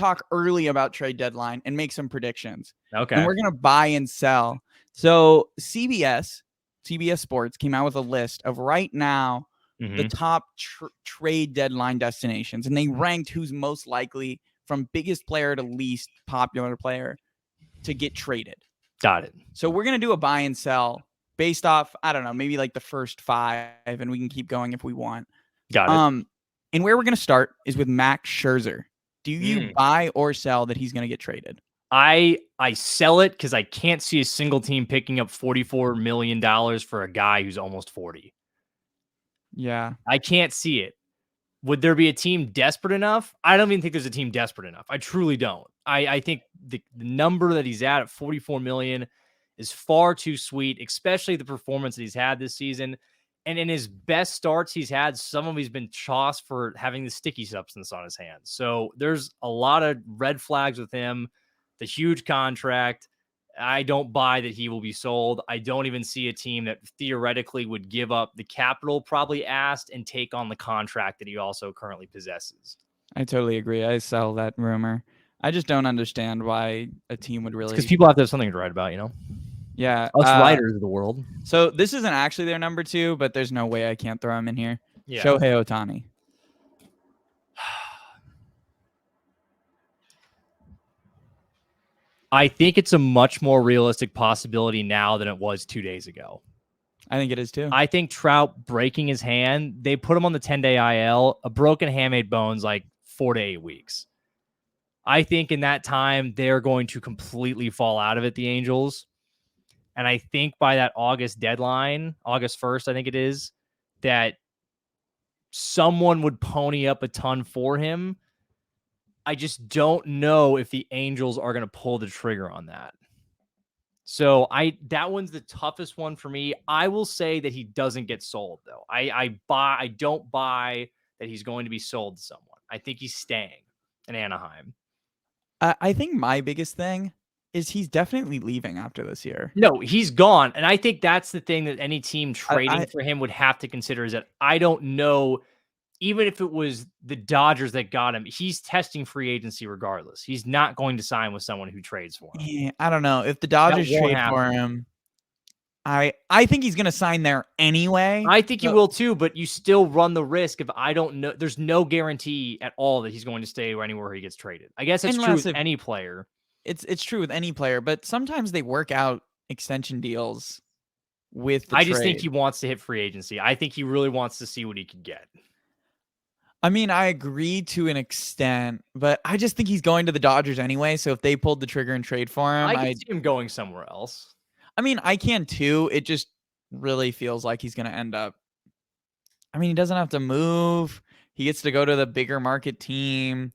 talk early about trade deadline and make some predictions. Okay. And we're going to buy and sell. So CBS Sports came out with a list of right now the top trade deadline destinations. And they ranked who's most likely from biggest player to least popular player to get traded. Got it. So we're going to do a buy and sell based off, I don't know, maybe like the first 5, and we can keep going if we want. Got it. And where we're going to start is with Max Scherzer. Do you buy or sell that he's going to get traded? I sell it because I can't see a single team picking up $44 million for a guy who's almost 40. Yeah. I can't see it. Would there be a team desperate enough? I don't even think there's a team desperate enough. I truly don't. I think the number that he's at $44 million is far too sweet, especially the performance that he's had this season. And in his best starts he's had, some of he's been tossed for having the sticky substance on his hands. So there's a lot of red flags with him. The huge contract. I don't buy that he will be sold. I don't even see a team that theoretically would give up the capital probably asked and take on the contract that he also currently possesses. I totally agree. I sell that rumor. I just don't understand why a team would really... Because people have to have something to write about, you know? Yeah. Us writers of the world. So this isn't actually their number 2, but there's no way I can't throw him in here. Yeah. Shohei Ohtani. I think it's a much more realistic possibility now than it was 2 days ago. I think it is too. I think Trout breaking his hand, they put him on the 10-day IL, a broken hand made bones like 4 to 8 weeks. I think in that time, they're going to completely fall out of it, the Angels. And I think by that August deadline, August 1st, I think it is, that someone would pony up a ton for him. I just don't know if the Angels are going to pull the trigger on that. So that one's the toughest one for me. I will say that he doesn't get sold, though. I don't buy that he's going to be sold to someone. I think he's staying in Anaheim. I think my biggest thing is he's definitely leaving after this year. No, he's gone. And I think that's the thing that any team trading for him would have to consider is that I don't know, even if it was the Dodgers that got him, he's testing free agency regardless. He's not going to sign with someone who trades for him. Yeah, I don't know. If the Dodgers trade for him, I think he's going to sign there anyway. I think he will too, but you still run the risk of I don't know. There's no guarantee at all that he's going to stay anywhere he gets traded. I guess it's true with any player. It's true with any player, but sometimes they work out extension deals with the I just think he wants to hit free agency. I think he really wants to see what he could get. I mean, I agree to an extent, but I just think he's going to the Dodgers anyway. So if they pulled the trigger and trade for him, I can see him going somewhere else. I mean, I can too. It just really feels like he's going to end up. I mean, he doesn't have to move. He gets to go to the bigger market team.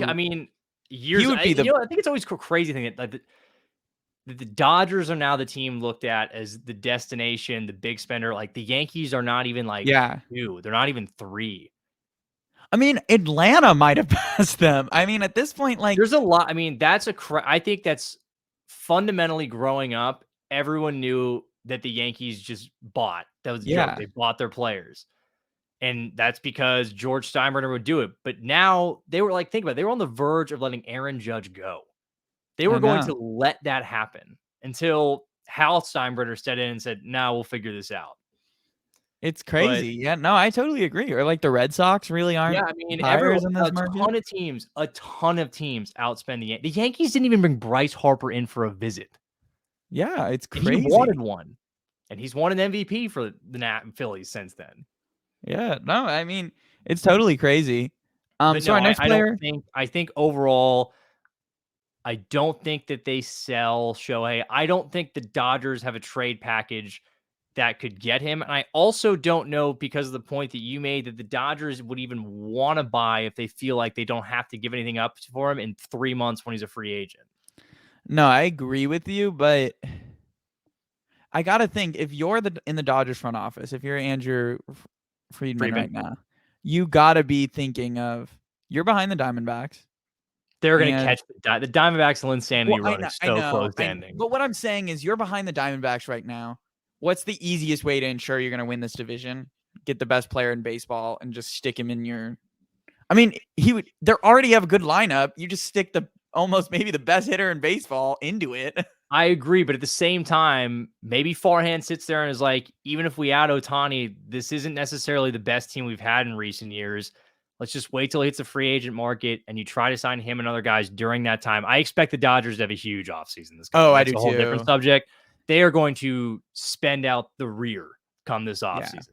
I mean, I think it's always a crazy thing that the Dodgers are now the team looked at as the destination, the big spender. Like the Yankees are not even like 2. They're not even 3. I mean, Atlanta might have passed them. I mean, at this point, like there's a lot. I mean, I think that's fundamentally growing up. Everyone knew that the Yankees just bought. That was a joke. They bought their players. And that's because George Steinbrenner would do it. But now they were like, think about it. They were on the verge of letting Aaron Judge go. They were going to let that happen until Hal Steinbrenner stepped in and said, "No, we'll figure this out." It's crazy. I totally agree. Or like the Red Sox really aren't. Yeah, I mean, a ton of teams outspend the Yankees. The Yankees didn't even bring Bryce Harper in for a visit. Yeah, it's crazy. And he wanted one. And he's won an MVP for the Phillies since then. Yeah, no, I mean, it's totally crazy. So our next player, I think overall, I don't think that they sell Shohei. I don't think the Dodgers have a trade package that could get him. And I also don't know, because of the point that you made, that the Dodgers would even want to buy if they feel like they don't have to give anything up for him in 3 months when he's a free agent. No, I agree with you, but I got to think, if you're in the Dodgers front office, if you're Andrew Friedman right now, you got to be thinking of, you're behind the Diamondbacks. They're going to catch the Diamondbacks and insanity run is so close to ending. But what I'm saying is, you're behind the Diamondbacks right now. What's the easiest way to ensure you're going to win this division? Get the best player in baseball and just stick him in your I mean, they already have a good lineup. You just stick almost maybe the best hitter in baseball into it. I agree, but at the same time, maybe Farhan sits there and is like, even if we add Ohtani, this isn't necessarily the best team we've had in recent years. Let's just wait till he hits the free agent market and you try to sign him and other guys during that time. I expect the Dodgers to have a huge offseason this coming. Oh, I That's do a whole different too. subject. They are going to spend out the rear come this Yeah. offseason.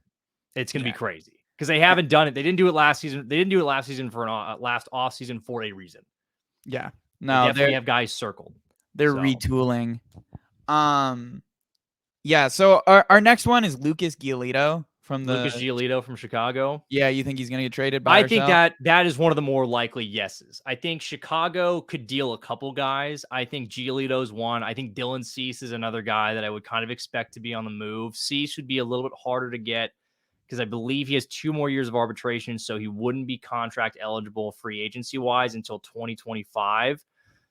It's going to be crazy because they haven't done it. They didn't do it last season. They didn't do it last season for last offseason for a reason. Yeah. They No, definitely have guys circled. They're retooling. Yeah, so our next one is Lucas Giolito from Chicago. Yeah, you think he's going to get traded by I think that is one of the more likely yeses. I think Chicago could deal a couple guys. I think Giolito's one. I think Dylan Cease is another guy that I would kind of expect to be on the move. Cease would be a little bit harder to get because I believe he has 2 more years of arbitration, so he wouldn't be contract eligible free agency wise until 2025.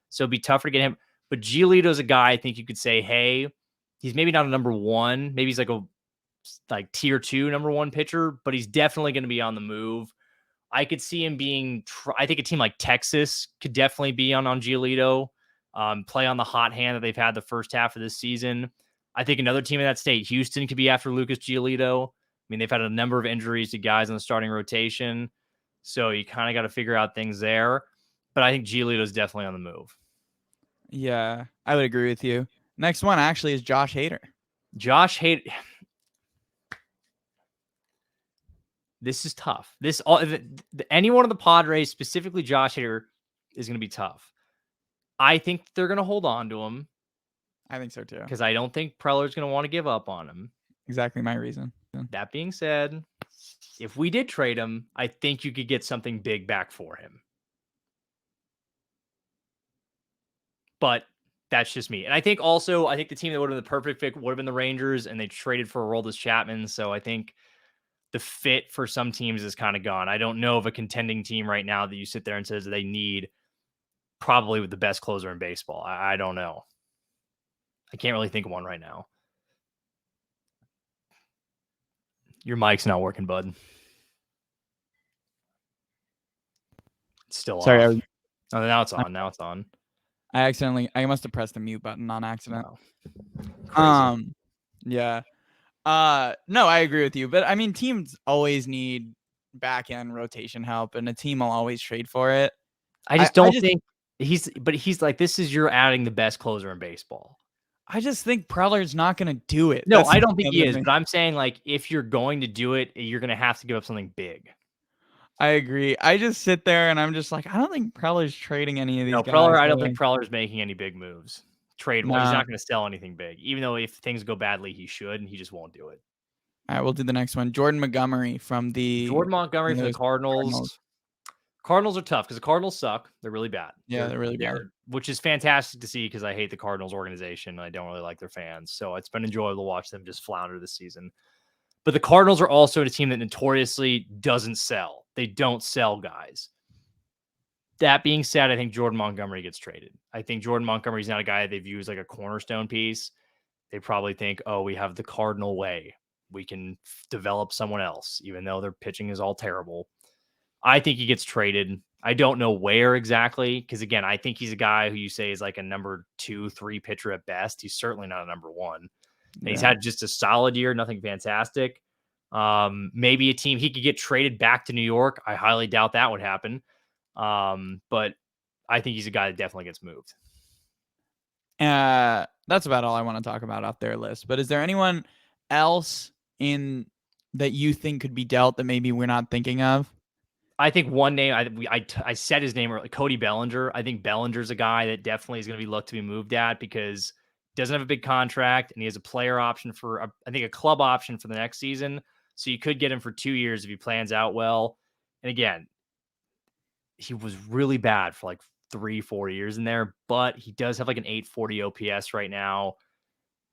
So it'd be tougher to get him. But Giolito's a guy I think you could say, hey, he's maybe not a number 1. Maybe he's like tier 2 number 1 pitcher, but he's definitely going to be on the move. I could see him being, I think a team like Texas could definitely be on Giolito, play on the hot hand that they've had the first half of this season. I think another team in that state, Houston, could be after Lucas Giolito. I mean, they've had a number of injuries to guys in the starting rotation. So you kind of got to figure out things there. But I think Giolito is definitely on the move. Yeah, I would agree with you. Next one actually is Josh Hader. Josh Hader. This is tough. Any one of the Padres, specifically Josh Hader, is going to be tough. I think they're going to hold on to him. I think so too. Because I don't think Preller's going to want to give up on him. Exactly my reason. That being said, if we did trade him, I think you could get something big back for him. But that's just me. And I think the team that would have been the perfect fit would have been the Rangers, and they traded for Aroldis Chapman. So I think the fit for some teams is kind of gone. I don't know of a contending team right now that you sit there and says they need probably with the best closer in baseball. I don't know. I can't really think of one right now. Your mic's not working, bud. It's still off. Oh, now it's on. Now it's on. I must have pressed the mute button on accident. Oh. Yeah. No, I agree with you. But I mean, teams always need back end rotation help, and a team will always trade for it. I just don't think he's like, this is you're adding the best closer in baseball. I just think Preller's not going to do it. No, I don't think he is. But I'm saying, like, if you're going to do it, you're going to have to give up something big. I agree. I just sit there and I'm just like, I don't think Preller's trading any of these guys. I don't think Preller's making any big moves. He's not going to sell anything big. Even though if things go badly, he should, and he just won't do it. All right, we'll do the next one. Jordan Montgomery from the Cardinals. Cardinals are tough because the Cardinals suck. They're really bad. Yeah, they're really bad. Which is fantastic to see because I hate the Cardinals organization. I don't really like their fans. So it's been enjoyable to watch them just flounder this season. But the Cardinals are also a team that notoriously doesn't sell. They don't sell guys. That being said, I think Jordan Montgomery gets traded. I think Jordan Montgomery is not a guy they've used like a cornerstone piece. They probably think, oh, we have the Cardinal way. We can develop someone else, even though their pitching is all terrible. I think he gets traded. I don't know where exactly, because again, I think he's a guy who you say is like a number 2, 3 pitcher at best. He's certainly not a number 1. Yeah. He's had just a solid year, nothing fantastic. Maybe a team he could get traded back to New York. I highly doubt that would happen. But I think he's a guy that definitely gets moved. That's about all I want to talk about off their list. But is there anyone else in that you think could be dealt that maybe we're not thinking of? I think one name, I said his name earlier, Cody Bellinger. I think Bellinger's a guy that definitely is going to be looked to be moved at because he doesn't have a big contract and he has a player option for, I think, a club option for the next season. So you could get him for 2 years if he plans out well. And again, he was really bad for like 3-4 years in there, but he does have like an 840 OPS right now.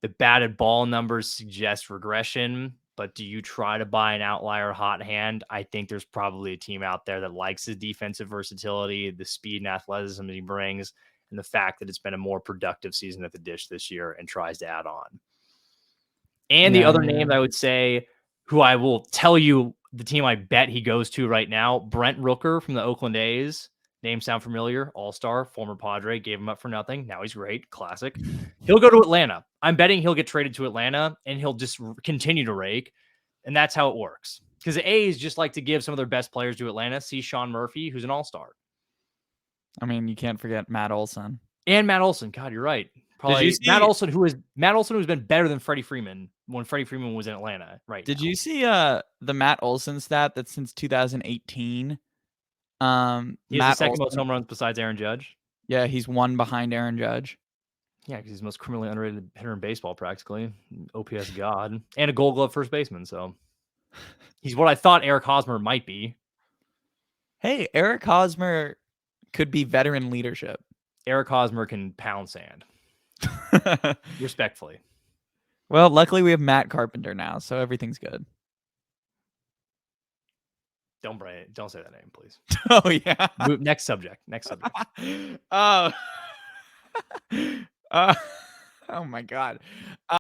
The batted ball numbers suggest regression. But do you try to buy an outlier hot hand? I think there's probably a team out there that likes his defensive versatility, the speed and athleticism that he brings, and the fact that it's been a more productive season at the dish this year and tries to add on. And the other name I would say, who I will tell you the team I bet he goes to right now, Brent Rooker from the Oakland A's. Name sound familiar? All-star, former Padre, gave him up for nothing. Now he's great. Classic. He'll go to Atlanta. I'm betting he'll get traded to Atlanta, and he'll just continue to rake. And that's how it works. Because the A's just like to give some of their best players to Atlanta. See Sean Murphy, who's an all-star. I mean, you can't forget Matt Olson. And Matt Olson. God, you're right. Probably Matt Olson, who's been better than Freddie Freeman when Freddie Freeman was in Atlanta. Right. Did you see the Matt Olson stat that since 2018? He's Matt the second Olson, most home runs besides Aaron Judge. Yeah, he's one behind Aaron Judge. Yeah, because he's the most criminally underrated hitter in baseball, practically. OPS god. And a Gold Glove first baseman. So he's what I thought Eric Hosmer might be. Hey, Eric Hosmer could be veteran leadership. Eric Hosmer can pound sand. Respectfully. Well, luckily we have Matt Carpenter now, so everything's good. Don't say that name, please. Oh yeah. Next subject. Oh. Oh my God.